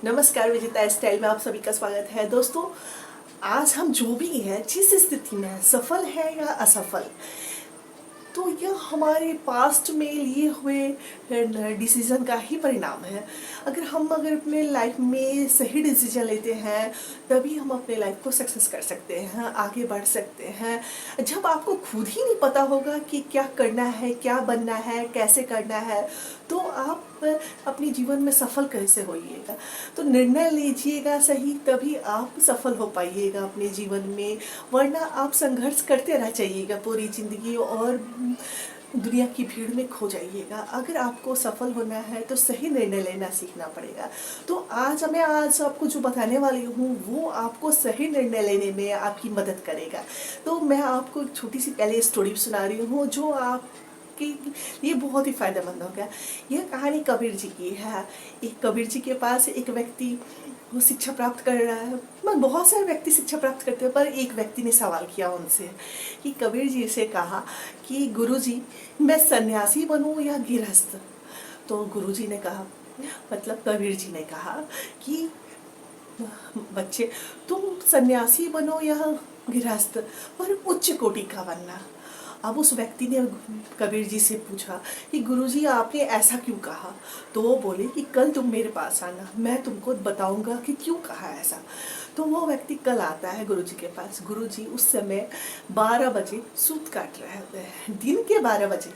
नमस्कार, विजेता स्टाइल में आप सभी का स्वागत है। दोस्तों, आज हम जो भी हैं, जिस स्थिति में हैं, सफल है या असफल, तो यह हमारे पास्ट में लिए हुए डिसीजन का ही परिणाम है। अगर अपने लाइफ में सही डिसीजन लेते हैं, तभी हम अपने लाइफ को सक्सेस कर सकते हैं, आगे बढ़ सकते हैं। जब आपको खुद ही नहीं पता होगा कि क्या करना है, क्या बनना है, कैसे करना है, तो आप अपने जीवन में सफल कैसे होइएगा। तो निर्णय लीजिएगा सही, तभी आप सफल हो पाइएगा अपने जीवन में। वरना आप संघर्ष करते रह जाइएगा पूरी जिंदगी और दुनिया की भीड़ में खो जाइएगा। अगर आपको सफल होना है तो सही निर्णय लेना सीखना पड़ेगा। तो आज आपको जो बताने वाली हूँ वो आपको सही निर्णय लेने में आपकी मदद करेगा। तो मैं आपको एक छोटी सी पहले स्टोरी सुना रही हूँ जो आप कि ये बहुत ही फायदेमंद होगा। यह कहानी कबीर जी की है। एक कबीर जी के पास एक व्यक्ति वो शिक्षा प्राप्त कर रहा है। मैं बहुत सारे व्यक्ति शिक्षा प्राप्त करते हैं, पर एक व्यक्ति ने सवाल किया उनसे कि कबीर जी से कहा कि गुरुजी, मैं सन्यासी बनूं या गृहस्थ। तो गुरुजी ने कहा, मतलब कबीर जी ने कहा कि बच्चे, तुम सन्यासी बनो या गृहस्थ, पर उच्च कोटि का बनना। अब उस व्यक्ति ने कबीर जी से पूछा कि गुरुजी, आपने ऐसा क्यों कहा। तो वो बोले कि कल तुम मेरे पास आना, मैं तुमको बताऊंगा कि क्यों कहा ऐसा। तो वो व्यक्ति कल आता है गुरुजी के पास। गुरुजी उस समय 12 बजे सूत काट रहे होते हैं, दिन के 12 बजे।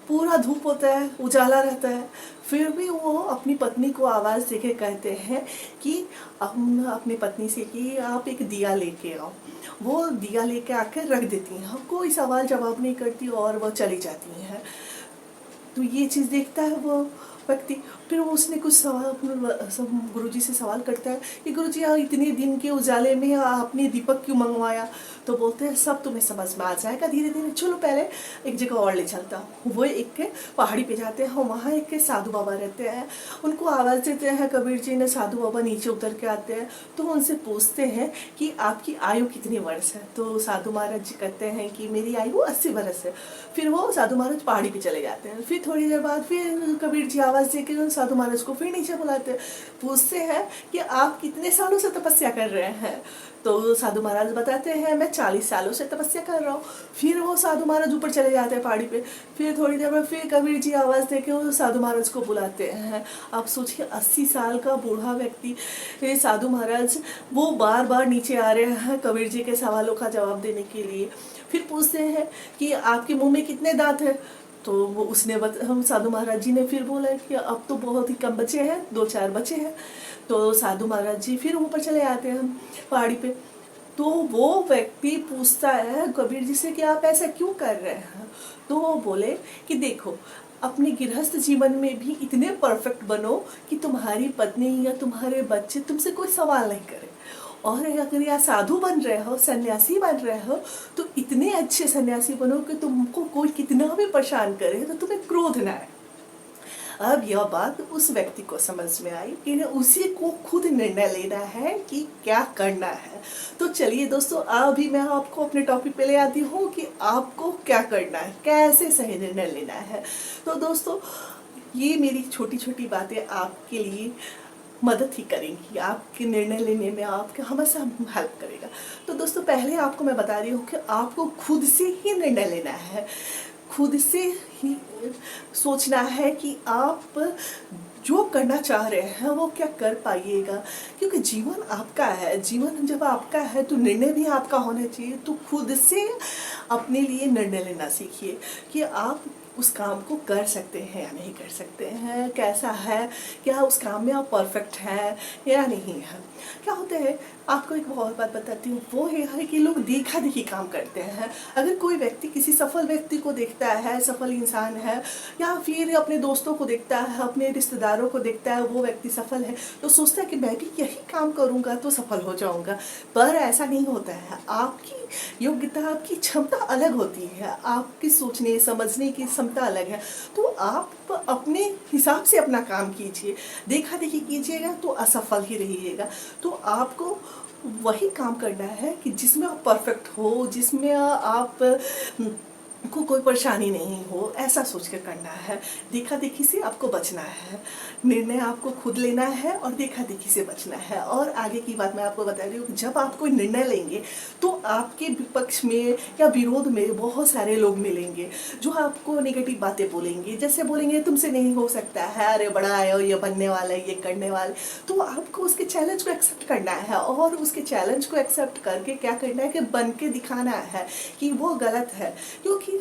पूरा धूप होता है, उजाला रहता है, फिर भी वो अपनी पत्नी को आवाज़ देके कहते हैं कि अपनी पत्नी से कि आप एक दिया लेके आओ। वो दिया लेके आकर रख देती हैं, कोई सवाल जवाब नहीं करती और वो चली जाती हैं। तो ये चीज़ देखता है वो व्यक्ति। फिर वो उसने कुछ गुरुजी से सवाल करता है कि गुरुजी, आप इतने दिन के उजाले में आपने दीपक क्यों मंगवाया। तो बोलते हैं सब तुम्हें समझ में आ जाएगा धीरे धीरे, चलो पहले एक जगह और ले चलता हूँ। वो एक के पहाड़ी पे जाते हैं, वहाँ एक के साधु बाबा रहते हैं। उनको आवाज़ देते हैं कबीर जी ने, साधु बाबा नीचे उतर के आते हैं। तो उनसे पूछते हैं कि आपकी आयु कितनी वर्ष है। तो साधु महाराज जी कहते हैं कि मेरी आयु 80 वर्ष है। फिर वो साधु महाराज पहाड़ी पे चले जाते हैं। फिर थोड़ी देर बाद फिर कबीर जी आवाज़ देके साधु महाराज को फिर नीचे बुलाते हैं, पूछते हैं कि आप कितने सालों से तपस्या कर रहे हैं। तो साधु महाराज बताते हैं, मैं 40 सालों से तपस्या कर रहा हूँ। फिर वो साधु महाराज ऊपर चले जाते हैं पहाड़ी पे। फिर थोड़ी देर में फिर कबीर जी आवाज़ देके वो साधु महाराज को बुलाते हैं। आप सोचिए, 80 साल का बूढ़ा व्यक्ति, साधु महाराज, वो बार बार नीचे आ रहे हैं कबीर जी के सवालों का जवाब देने के लिए। फिर पूछते हैं कि आपके मुंह में कितने दांत हैं। तो वो हम साधु महाराज जी ने फिर बोला कि अब तो बहुत ही कम बचे हैं, 2-4 बचे हैं। तो साधु महाराज जी फिर ऊपर चले आते हैं पहाड़ी पे। तो वो व्यक्ति पूछता है कबीर जी से कि आप ऐसा क्यों कर रहे हैं। तो वो बोले कि देखो, अपने गृहस्थ जीवन में भी इतने परफेक्ट बनो कि तुम्हारी पत्नी या तुम्हारे बच्चे तुमसे कोई सवाल नहीं करे। और अगर या साधु बन रहे हो, सन्यासी बन रहे हो, तो इतने अच्छे सन्यासी बनो कि तुमको कोई कितना भी परेशान करे तो तुम्हें क्रोध ना आए। अब यह बात उस व्यक्ति को समझ में आई कि उसी को खुद निर्णय लेना है कि क्या करना है। तो चलिए दोस्तों, अभी मैं आपको अपने टॉपिक पे ले आती हूँ कि आपको क्या करना है, कैसे सही निर्णय लेना है। तो दोस्तों, ये मेरी छोटी छोटी बातें आपके लिए मदद ही करेंगी, आपके निर्णय लेने में आपके हमेशा हेल्प करेगा। तो दोस्तों, पहले आपको मैं बता रही हूँ कि आपको खुद से ही निर्णय लेना है, खुद से ही सोचना है कि आप जो करना चाह रहे हैं वो क्या कर पाइएगा। क्योंकि जीवन आपका है, जीवन जब आपका है तो निर्णय भी आपका होना चाहिए। तो खुद से अपने लिए निर्णय लेना सीखिए कि आप उस काम को कर सकते हैं या नहीं कर सकते हैं, कैसा है, क्या उस काम में आप परफेक्ट हैं या नहीं है। क्या होता है, आपको एक बहुत बात बताती हूँ, वो है कि लोग देखा देखी काम करते हैं। अगर कोई व्यक्ति किसी सफल व्यक्ति को देखता है, सफल इंसान है, या फिर अपने दोस्तों को देखता है, अपने रिश्तेदारों को देखता है, वो व्यक्ति सफल है, तो सोचता है कि मैं भी यही काम करूँगा तो सफल हो जाऊँगा। पर ऐसा नहीं होता है। आपकी योग्यता, आपकी क्षमता अलग होती है, आपकी सोचने समझने की क्षमता अलग है। तो आप अपने हिसाब से अपना काम कीजिए, देखा देखी कीजिएगा तो असफल ही रहिएगा। तो आपको वही काम करना है कि जिसमें आप परफेक्ट हो, जिसमें आप को कोई परेशानी नहीं हो, ऐसा सोच कर करना है। देखा देखी से आपको बचना है, निर्णय आपको खुद लेना है और देखा देखी से बचना है। और आगे की बात मैं आपको बता रही हूँ, जब आप कोई निर्णय लेंगे तो आपके विपक्ष में या विरोध में बहुत सारे लोग मिलेंगे जो आपको नेगेटिव बातें बोलेंगे, जैसे बोलेंगे तुमसे नहीं हो सकता है, अरे बड़ा है, ये बनने वाला है, ये करने वाला है। तो आपको उसके चैलेंज को एक्सेप्ट करना है और उसके चैलेंज को एक्सेप्ट करके क्या करना है कि बन के दिखाना है कि वो गलत है। क्योंकि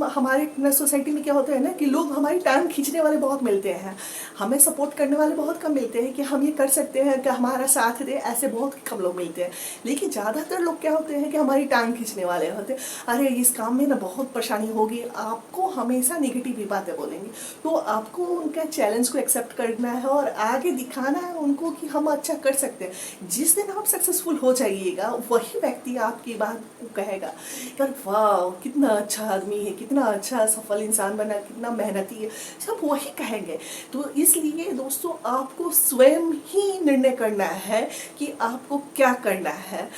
हमारे सोसाइटी में क्या होता है ना कि लोग हमारी टांग खींचने वाले बहुत मिलते हैं, हमें सपोर्ट करने वाले बहुत कम मिलते हैं कि हम ये कर सकते हैं, कि हमारा साथ दे, ऐसे बहुत कम लोग मिलते हैं। लेकिन ज़्यादातर लोग क्या होते हैं कि हमारी टांग खींचने वाले होते हैं, अरे इस काम में ना बहुत परेशानी होगी, आपको हमेशा निगेटिव ही बातें बोलेंगे। तो आपको उनका चैलेंज को एक्सेप्ट करना है और आगे दिखाना है उनको कि हम अच्छा कर सकते हैं। जिस दिन आप सक्सेसफुल हो जाइएगा वही व्यक्ति आपकी बात को कहेगा, यार वाह कितना अच्छा आदमी है, कितना अच्छा सफल इंसान बना, कितना मेहनती है, सब वही कहेंगे। तो इसलिए दोस्तों आपको स्वयं ही निर्णय करना है कि आपको क्या करना है।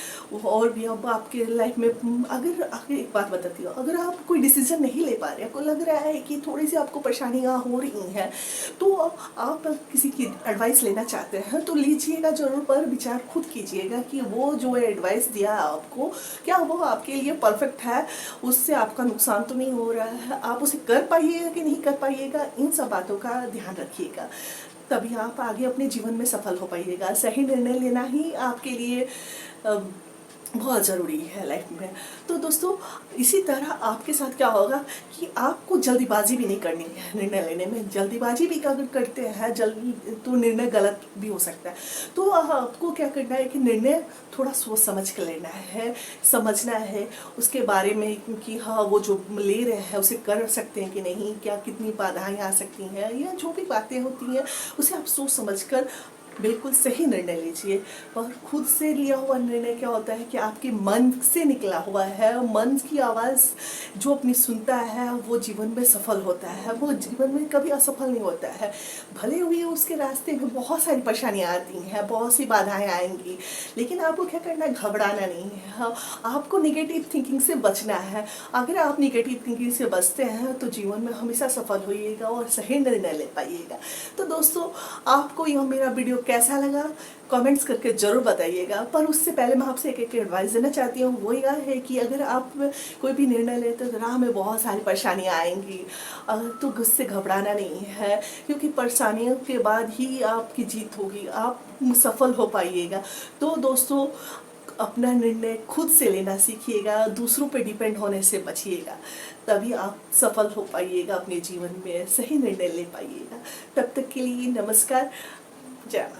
और भी अब आपके लाइफ में अगर एक बात बताती हूँ, अगर आप कोई डिसीजन नहीं ले पा रहे, आपको लग रहा है कि थोड़ी सी आपको परेशानियाँ हो रही हैं, तो आप किसी की एडवाइस लेना चाहते हैं तो लीजिएगा जरूर, पर विचार खुद कीजिएगा कि वो जो एडवाइस दिया आपको क्या वो आपके लिए परफेक्ट है, उससे आपका नुकसान तो नहीं हो रहा है, आप उसे कर पाइएगा कि नहीं कर पाइएगा, इन सब बातों का ध्यान रखिएगा। तभी आप आगे अपने जीवन में सफल हो पाइएगा। सही निर्णय लेना ही आपके लिए बहुत ज़रूरी है लाइफ में। तो दोस्तों इसी तरह आपके साथ क्या होगा कि आपको जल्दीबाजी भी नहीं करनी है निर्णय लेने में। जल्दीबाजी भी अगर करते हैं जल्दी तो निर्णय गलत भी हो सकता है। तो आपको क्या करना है कि निर्णय थोड़ा सोच समझ कर लेना है, समझना है उसके बारे में कि हाँ वो जो ले रहे हैं उसे कर सकते हैं कि नहीं, क्या कितनी बाधाएं आ सकती हैं, या जो भी बातें होती हैं उसे आप सोच समझ कर बिल्कुल सही निर्णय लीजिए। और खुद से लिया हुआ निर्णय क्या होता है कि आपके मन से निकला हुआ है, मन की आवाज़ जो अपनी सुनता है वो जीवन में सफल होता है, वो जीवन में कभी असफल नहीं होता है। भले हुए उसके रास्ते में बहुत सारी परेशानियाँ आती हैं, बहुत सी बाधाएं आएंगी, लेकिन आपको क्या करना है, घबराना नहीं है। हाँ, आपको निगेटिव थिंकिंग से बचना है। अगर आप निगेटिव थिंकिंग से बचते हैं तो जीवन में हमेशा सफल होइएगा और सही निर्णय ले पाइएगा। तो दोस्तों आपको यह मेरा वीडियो कैसा लगा कमेंट्स करके ज़रूर बताइएगा। पर उससे पहले मैं आपसे एक एडवाइस देना चाहती हूँ, वो यह है कि अगर आप कोई भी निर्णय लेते तो राह में बहुत सारी परेशानियाँ आएंगी, तो उससे घबराना नहीं है, क्योंकि परेशानियों के बाद ही आपकी जीत होगी, आप सफल हो पाइएगा। तो दोस्तों अपना निर्णय खुद से लेना सीखिएगा, दूसरों पे डिपेंड होने से बचिएगा, तभी आप सफल हो पाइएगा, अपने जीवन में सही निर्णय ले पाइएगा। तब तक के लिए नमस्कार, जय।